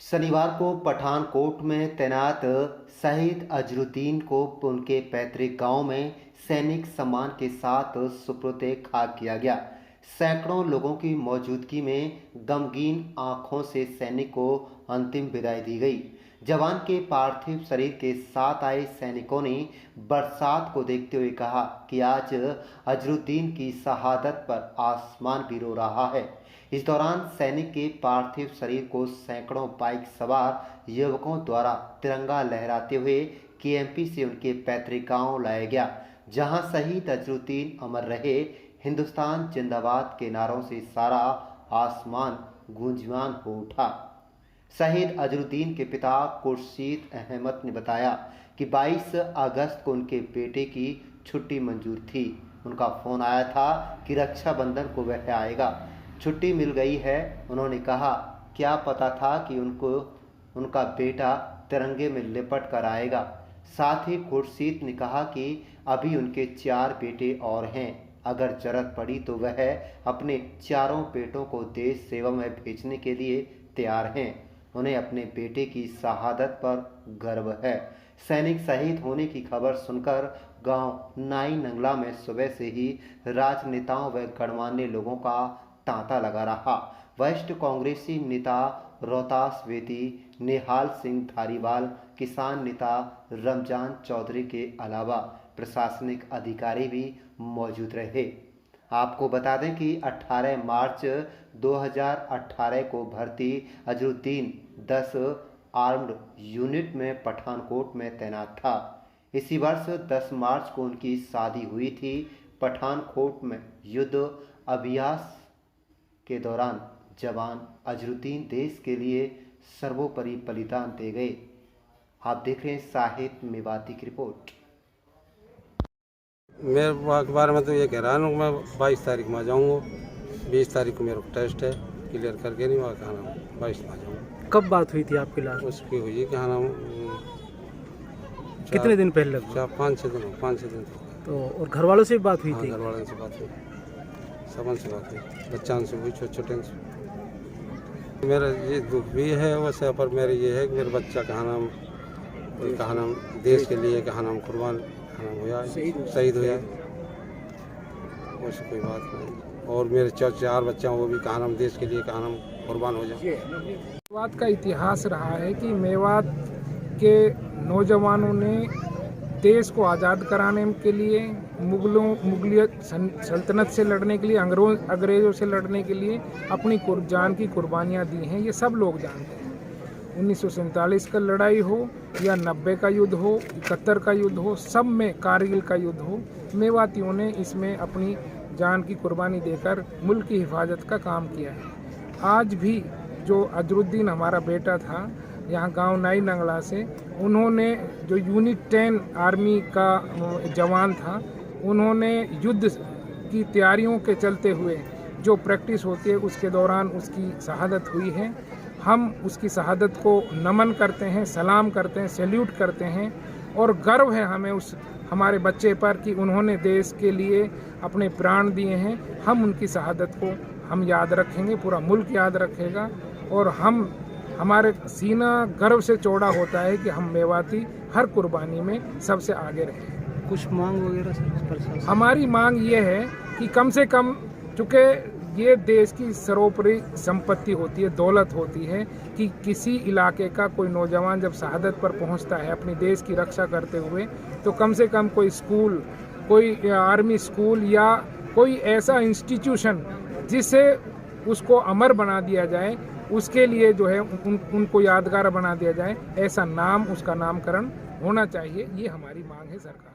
शनिवार को पठानकोट में तैनात शहीद अजरुद्दीन को उनके पैतृक गांव में सैनिक सम्मान के साथ सुपुर्द खाक किया गया। सैकड़ों लोगों की मौजूदगी में गमगीन आंखों से सैनिक को अंतिम विदाई दी गई। जवान के पार्थिव शरीर के साथ आए सैनिकों ने बरसात को देखते हुए कहा कि आज अजरुद्दीन की शहादत पर आसमान भी रो रहा है। इस दौरान सैनिक के पार्थिव शरीर को सैकड़ों बाइक सवार युवकों द्वारा तिरंगा लहराते हुए केएमपी से उनके पैतृक गांव लाया गया, जहां शहीद अजरुद्दीन अमर रहे, हिंदुस्तान जिंदाबाद के नारों से सारा आसमान गूंजयमान हो उठा। शहीद अजरुद्दीन के पिता खुर्शीद अहमद ने बताया कि 22 अगस्त को उनके बेटे की छुट्टी मंजूर थी। उनका फ़ोन आया था कि रक्षाबंधन को वह आएगा। छुट्टी मिल गई है। उन्होंने कहा, क्या पता था कि उनका बेटा तिरंगे में लिपट कर आएगा। साथ ही खुर्शीद ने कहा कि अभी उनके 4 बेटे और हैं। अगर जरूरत पड़ी तो वह अपने चारों बेटों को देश सेवा में भेजने के लिए तैयार हैं। उन्हें अपने बेटे की शहादत पर गर्व है। सैनिक शहीद होने की खबर सुनकर गांव नाई नंगला में सुबह से ही राजनेताओं व गणमान्य लोगों का तांता लगा रहा। वरिष्ठ कांग्रेसी नेता रोहतास वेदी, निहाल सिंह धारीवाल, किसान नेता रमजान चौधरी के अलावा प्रशासनिक अधिकारी भी मौजूद रहे। आपको बता दें कि 18 मार्च 2018 को भर्ती अजरुद्दीन 10 आर्म्ड यूनिट में पठानकोट में तैनात था। इसी वर्ष 10 मार्च को उनकी शादी हुई थी। पठानकोट में युद्ध अभ्यास के दौरान जवान अजरुद्दीन देश के लिए सर्वोपरि बलिदान दे गए। आप देख रहे हैं साहिद मेवाती की रिपोर्ट। मेरे वहाँ के बारे में तो ये कह रहा हूँ, मैं 22 तारीख में आ जाऊँगा। 20 तारीख को मेरा टेस्ट है, क्लियर करके नहीं वहाँ कहना 22 में आ जाऊँगा। कब बात हुई थी आपकी लास्ट? उसकी हुई कहना कितने दिन पहले? 5-6 दिन तो और घर वालों से भी बात हुई थी? घर वालों से बात हुई, सबन से बात हुई, बच्चान से हुई, छोटे छोटे से। मेरा ये दुख भी है वैसे, पर मेरा ये है कि मेरा बच्चा कहा नाम देश के लिए कहा नाम कुर्बान शहीद हुआ, वैसे कोई बात नहीं। और मेरे 4 बच्चे वो भी कहा नाम देश के लिए कहा नाम कुर्बान हो जाए। मेवात का इतिहास रहा है कि मेवात के नौजवानों ने देश को आज़ाद कराने के लिए, मुगलिया सल्तनत से लड़ने के लिए, अंग्रेज़ों से लड़ने के लिए अपनी जान की कुर्बानियाँ दी हैं। ये सब लोग जानते हैं। 1947 का लड़ाई हो या 90 का युद्ध हो, 71 का युद्ध हो, सब में, कारगिल का युद्ध हो, मेवातियों ने इसमें अपनी जान की कुर्बानी देकर मुल्क की हिफाजत का काम किया है। आज भी जो अजरुद्दीन हमारा बेटा था, यहाँ गांव नाई नंगला से, उन्होंने जो यूनिट 10 आर्मी का जवान था, उन्होंने युद्ध की तैयारियों के चलते हुए जो प्रैक्टिस होती है उसके दौरान उसकी शहादत हुई है। हम उसकी शहादत को नमन करते हैं, सलाम करते हैं, सैल्यूट करते हैं और गर्व है हमें उस हमारे बच्चे पर कि उन्होंने देश के लिए अपने प्राण दिए हैं। हम उनकी शहादत को हम याद रखेंगे, पूरा मुल्क याद रखेगा और हमारे सीना गर्व से चौड़ा होता है कि हम मेवाती हर कुर्बानी में सबसे आगे रहें। कुछ मांग वगैरह? हमारी मांग ये है कि कम से कम, चूँकि ये देश की सर्वोपरि संपत्ति होती है, दौलत होती है, कि किसी इलाके का कोई नौजवान जब शहादत पर पहुंचता है अपनी देश की रक्षा करते हुए, तो कम से कम कोई स्कूल, कोई आर्मी स्कूल या कोई ऐसा इंस्टीट्यूशन जिससे उसको अमर बना दिया जाए, उसके लिए जो है उनको यादगार बना दिया जाए, ऐसा नाम, उसका नामकरण होना चाहिए। ये हमारी मांग है सरकार।